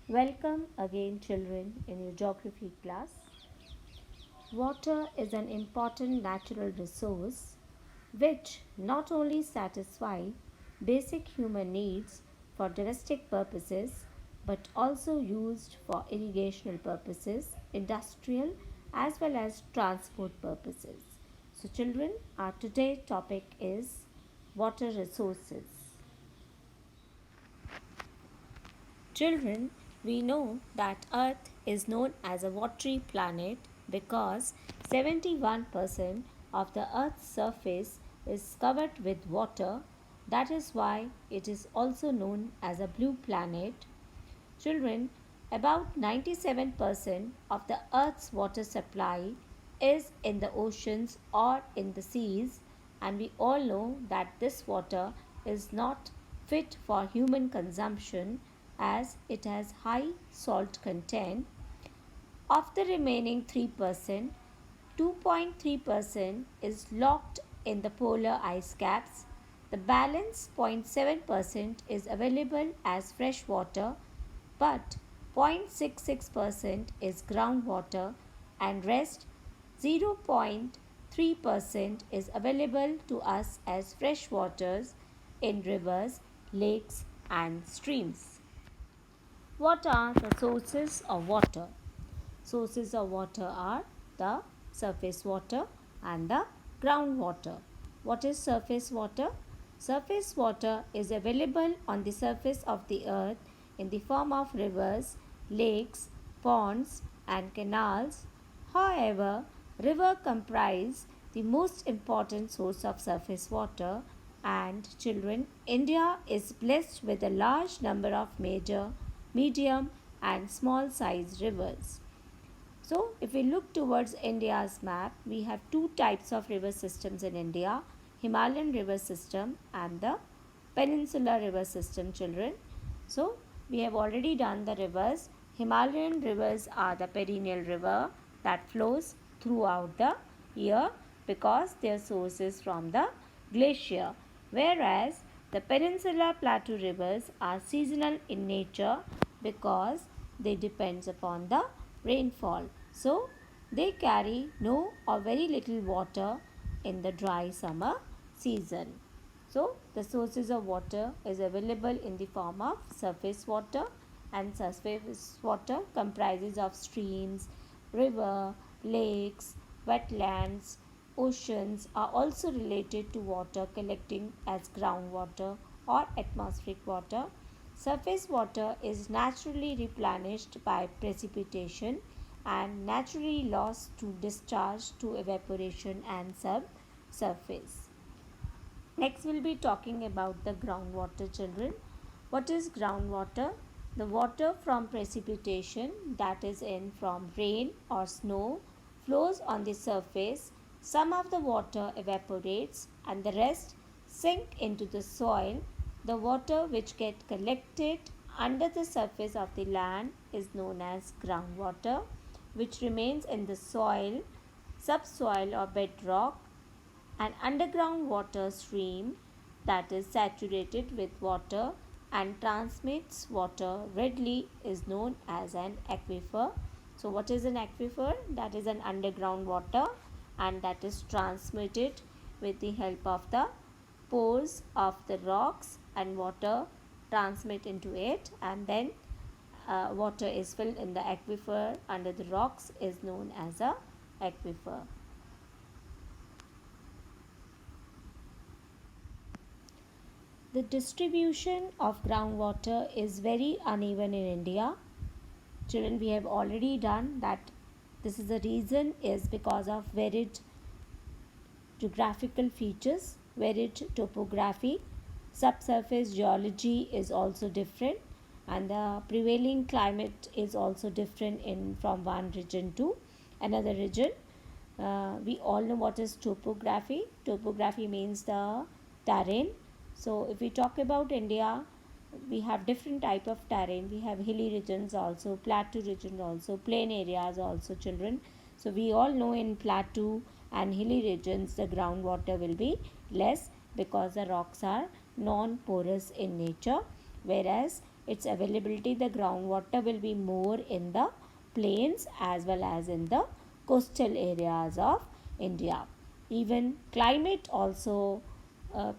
Welcome again, children, in your geography class. Water is an important natural resource which not only satisfies basic human needs for domestic purposes but also used for irrigational purposes, industrial as well as transport purposes. So, children, our today's topic is water resources. Children, we know that Earth is known as a watery planet because 71% of the Earth's surface is covered with water. That is why it is also known as a blue planet. Children, about 97% of the Earth's water supply is in the oceans or in the seas, and we all know that this water is not fit for human consumption as it has high salt content. Of the remaining 3%, 2.3% is locked in the polar ice caps. The balance 0.7% is available as fresh water, but 0.66% is groundwater and rest 0.3% is available to us as fresh waters in rivers, lakes and streams. What are the sources of water? Sources of water are the surface water and the groundwater. What is surface water? Surface water is available on the surface of the earth in the form of rivers, lakes, ponds and canals. However, rivers comprise the most important source of surface water, and children, India is blessed with a large number of major, medium and small sized rivers. So, if we look towards India's map, we have two types of river systems in India, Himalayan river system and the peninsular river system, children. So, we have already done the rivers. Himalayan rivers are the perennial river that flows throughout the year because their source is from the glacier, whereas the peninsular plateau rivers are seasonal in nature because they depends upon the rainfall. So, they carry no or very little water in the dry summer season. So, the sources of water is available in the form of surface water, and surface water comprises of streams, river, lakes, wetlands, oceans are also related to water collecting as groundwater or atmospheric water. Surface water is naturally replenished by precipitation and naturally lost through discharge to evaporation and subsurface. Next, we'll be talking about the groundwater, children. What is groundwater? The water from precipitation, that is in from rain or snow, flows on the surface. Some of the water evaporates and the rest sink into the soil. The water which gets collected under the surface of the land is known as groundwater, which remains in the soil, subsoil or bedrock. An underground water stream that is saturated with water and transmits water readily is known as an aquifer. So, what is an aquifer? That is an underground water and that is transmitted with the help of the pores of the rocks, and water transmit into it, and then water is filled in the aquifer under the rocks is known as a aquifer. The distribution of groundwater is very uneven in India. Children, we have already done that. This is the reason is because of varied geographical features, varied topography, subsurface geology is also different, and the prevailing climate is also different in from one region to another region. We all know what is topography. Topography means the terrain. So if we talk about India, we have different type of terrain. We have hilly regions also, plateau regions also, plain areas also, children. So we all know in plateau and hilly regions the groundwater will be less because the rocks are non-porous in nature, whereas its availability, the groundwater will be more in the plains as well as in the coastal areas of India. Even climate also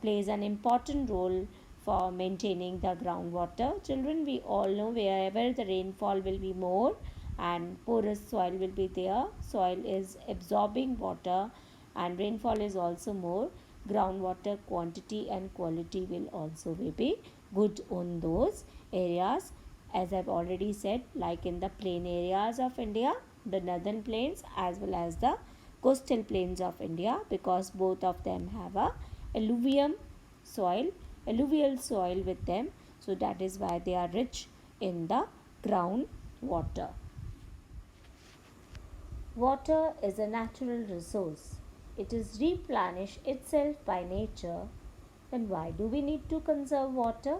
plays an important role for maintaining the groundwater. Children, we all know wherever the rainfall will be more and porous soil will be there, soil is absorbing water and rainfall is also more, groundwater quantity and quality will also be good on those areas. As I've already said, like in the plain areas of India, the northern plains as well as the coastal plains of India, because both of them have a alluvium soil, alluvial soil with them, so that is why they are rich in the groundwater. Water is a natural resource. It is replenished itself by nature. Then why do we need to conserve water?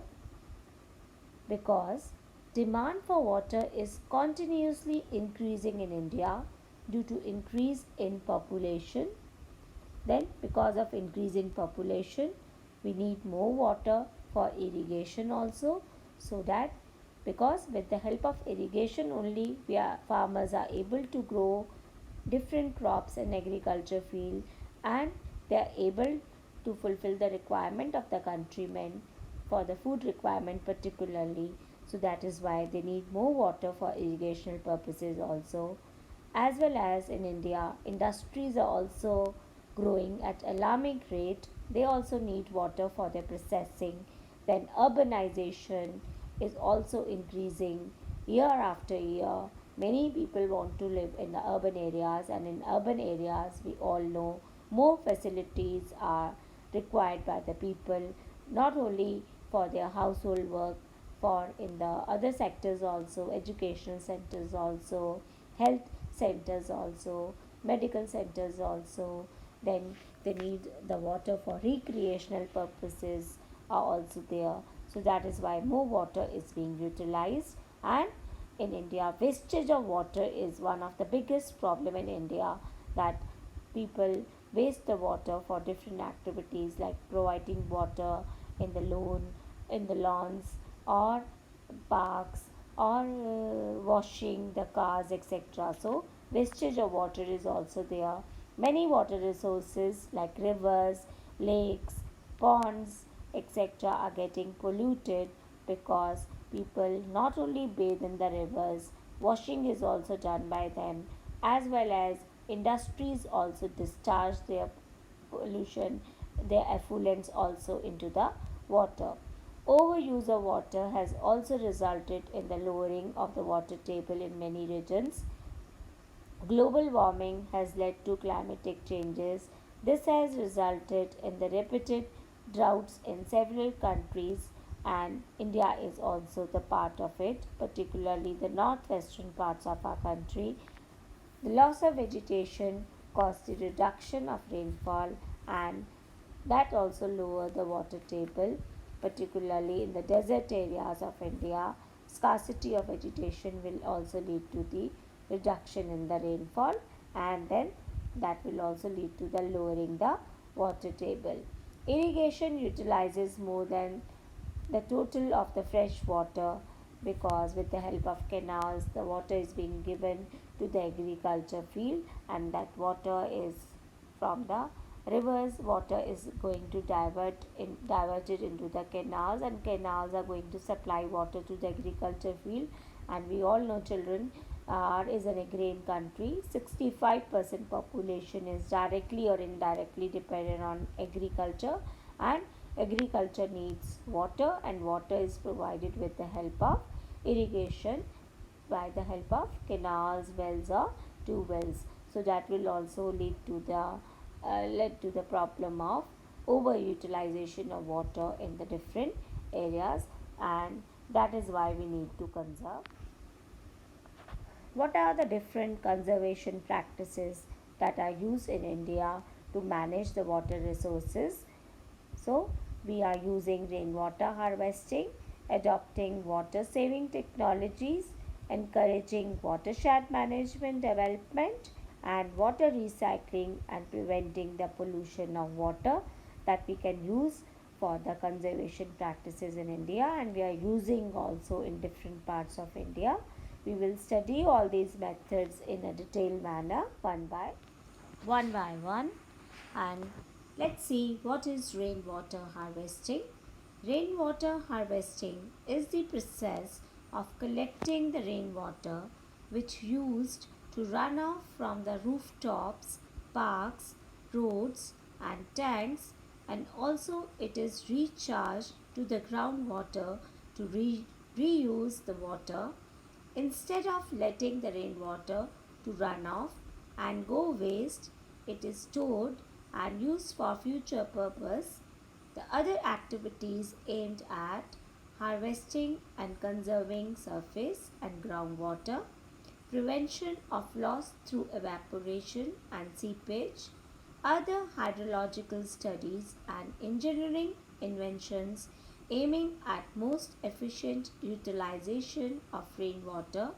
Because demand for water is continuously increasing in India due to increase in population. Then because of increase in population, we need more water for irrigation also, so that because with the help of irrigation only farmers are able to grow different crops in agriculture field, and they are able to fulfill the requirement of the countrymen for the food requirement particularly. So that is why they need more water for irrigational purposes also. As well as in India, industries are also growing at alarming rate. They also need water for their processing. Then urbanization is also increasing year after year. Many people want to live in the urban areas, and in urban areas we all know more facilities are required by the people, not only for their household work, for in the other sectors also, educational centers also, health centers also, medical centers also. Then they need the water for recreational purposes are also there. So that is why more water is being utilized. And in India, wastage of water is one of the biggest problem in India, that people waste the water for different activities like providing water in the lawns or parks, or washing the cars, etc. So wastage of water is also there. Many water resources like rivers, lakes, ponds, etc. are getting polluted because people not only bathe in the rivers, washing is also done by them, as well as industries also discharge their pollution, their effluents also into the water. Overuse of water has also resulted in the lowering of the water table in many regions. Global warming has led to climatic changes. This has resulted in the repeated droughts in several countries, and India is also the part of it, particularly the northwestern parts of our country. The loss of vegetation caused the reduction of rainfall, and that also lower the water table, particularly in the desert areas of India. Scarcity of vegetation will also lead to the reduction in the rainfall, and then that will also lead to the lowering the water table. Irrigation utilizes more than the total of the fresh water, because with the help of canals the water is being given to the agriculture field, and that water is from the rivers, water is going to diverted into the canals, and canals are going to supply water to the agriculture field. And we all know, children, is an agrarian country. 65% population is directly or indirectly dependent on agriculture, and agriculture needs water, and water is provided with the help of irrigation by the help of canals, wells or tube wells. So that will also lead to the led to the problem of overutilization of water in the different areas, and that is why we need to conserve. What are the different conservation practices that are used in India to manage the water resources? So, we are using rainwater harvesting, adopting water saving technologies, encouraging watershed management development, and water recycling, and preventing the pollution of water that we can use for the conservation practices in India, and we are using also in different parts of India. We will study all these methods in a detailed manner one by one. And let's see what is rainwater harvesting. Rainwater harvesting is the process of collecting the rainwater which used to run off from the rooftops, parks, roads and tanks, and also it is recharged to the groundwater to reuse the water. Instead of letting the rainwater to run off and go waste, it is stored and used for future purpose. The other activities aimed at harvesting and conserving surface and groundwater, prevention of loss through evaporation and seepage, other hydrological studies and engineering inventions aiming at most efficient utilization of rainwater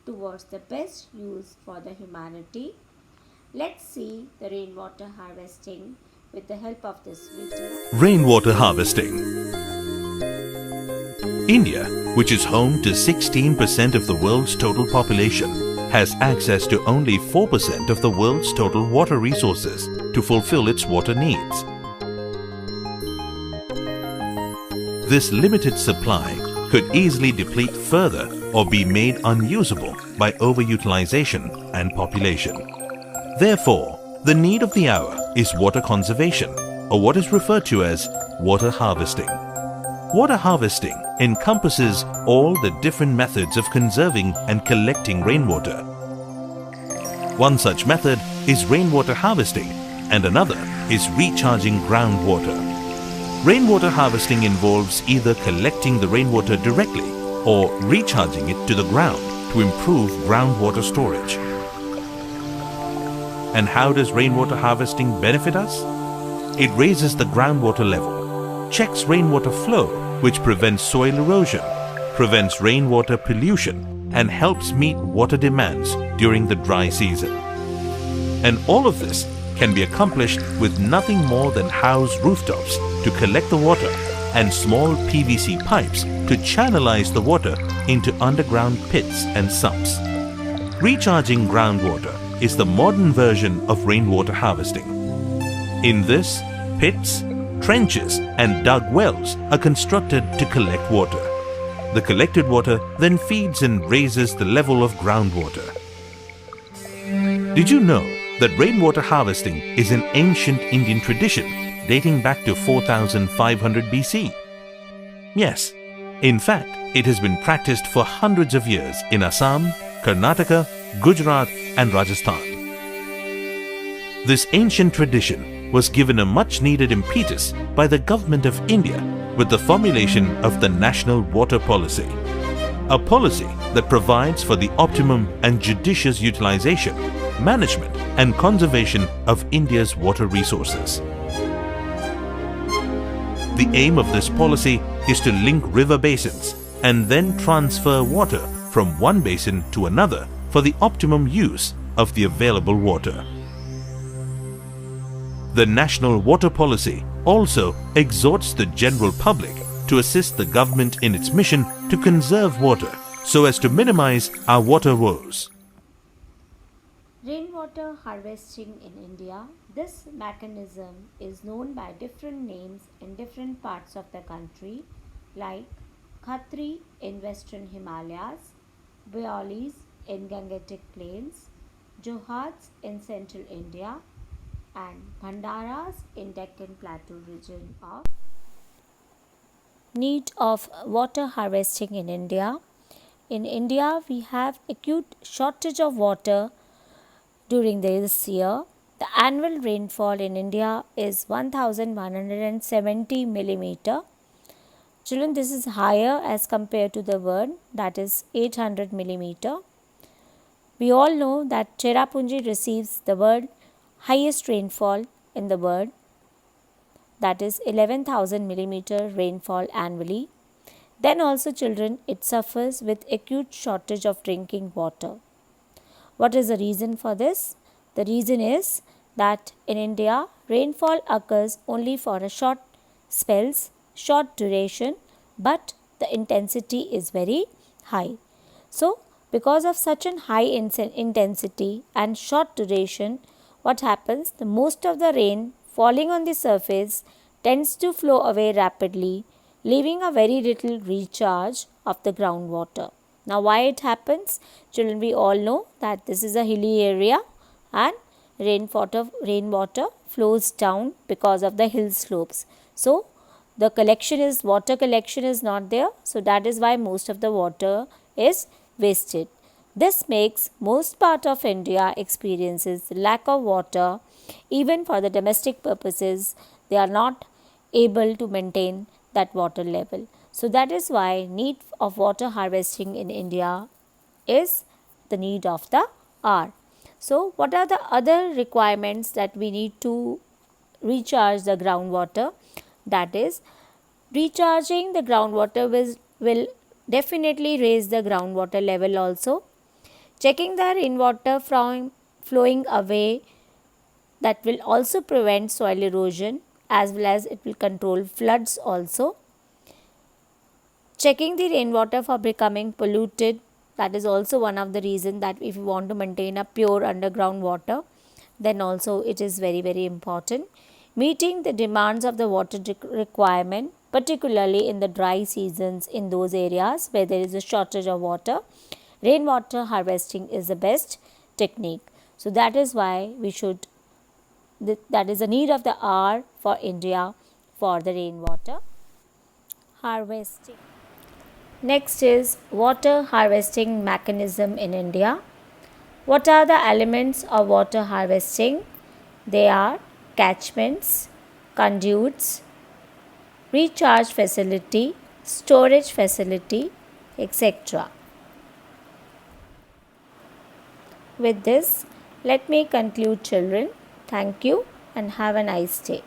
towards the best use for the humanity. Let's see the rainwater harvesting with the help of this video. Rainwater harvesting. India, which is home to 16% of the world's total population, has access to only 4% of the world's total water resources to fulfill its water needs. This limited supply could easily deplete further or be made unusable by overutilization and population. Therefore, the need of the hour is water conservation, or what is referred to as water harvesting. Water harvesting encompasses all the different methods of conserving and collecting rainwater. One such method is rainwater harvesting, and another is recharging groundwater. Rainwater harvesting involves either collecting the rainwater directly or recharging it to the ground to improve groundwater storage. And how does rainwater harvesting benefit us? It raises the groundwater level, checks rainwater flow, which prevents soil erosion, prevents rainwater pollution, and helps meet water demands during the dry season. And all of this can be accomplished with nothing more than house rooftops to collect the water and small PVC pipes to channelize the water into underground pits and sumps. Recharging groundwater is the modern version of rainwater harvesting. In this, pits, trenches and dug wells are constructed to collect water. The collected water then feeds and raises the level of groundwater. Did you know that rainwater harvesting is an ancient Indian tradition dating back to 4500 BC? Yes, in fact, it has been practiced for hundreds of years in Assam, Karnataka, Gujarat and Rajasthan. This ancient tradition was given a much needed impetus by the Government of India with the formulation of the National Water Policy, a policy that provides for the optimum and judicious utilization, management and conservation of India's water resources. The aim of this policy is to link river basins and then transfer water from one basin to another for the optimum use of the available water. The National Water Policy also exhorts the general public to assist the government in its mission to conserve water so as to minimize our water woes. Rainwater harvesting in India. This mechanism is known by different names in different parts of the country, like Khatri in western Himalayas, Baolis in Gangetic Plains, Johats in central India, and Bhandaras in Deccan Plateau region of need of water harvesting in India. In India, we have acute shortage of water during this year. The annual rainfall in India is 1170 millimeter. Children, this is higher as compared to the world, that is 800 millimeter. We all know that Cherrapunji receives the world highest rainfall in the world, that is 11,000 millimeter rainfall annually. Then also, children, it suffers with acute shortage of drinking water. What is the reason for this? The reason is that in India, rainfall occurs only for a short spells short duration, but the intensity is very high. So, because of such an high intensity and short duration, what happens? The most of the rain falling on the surface tends to flow away rapidly, leaving a very little recharge of the groundwater. Now, why it happens? Children, we all know that this is a hilly area and rainwater flows down because of the hill slopes. So, the water collection is not there. So, that is why most of the water is wasted. This makes most part of India experiences lack of water. Even for the domestic purposes, they are not able to maintain that water level. So that is why need of water harvesting in India is the need of the hour. So what are the other requirements that we need to recharge the groundwater? That is, recharging the groundwater will definitely raise the groundwater level also. Checking the rainwater from flowing away, that will also prevent soil erosion as well as it will control floods also. Checking the rainwater for becoming polluted, that is also one of the reasons that if you want to maintain a pure underground water, then also it is very important. Meeting the demands of the water requirement, particularly in the dry seasons in those areas where there is a shortage of water, rainwater harvesting is the best technique. So that is why that is a need of the hour for India for the rainwater harvesting. Next is water harvesting mechanism in India. What are the elements of water harvesting? They are catchments, conduits, recharge facility, storage facility, etc. With this, let me conclude, children. Thank you and have a nice day.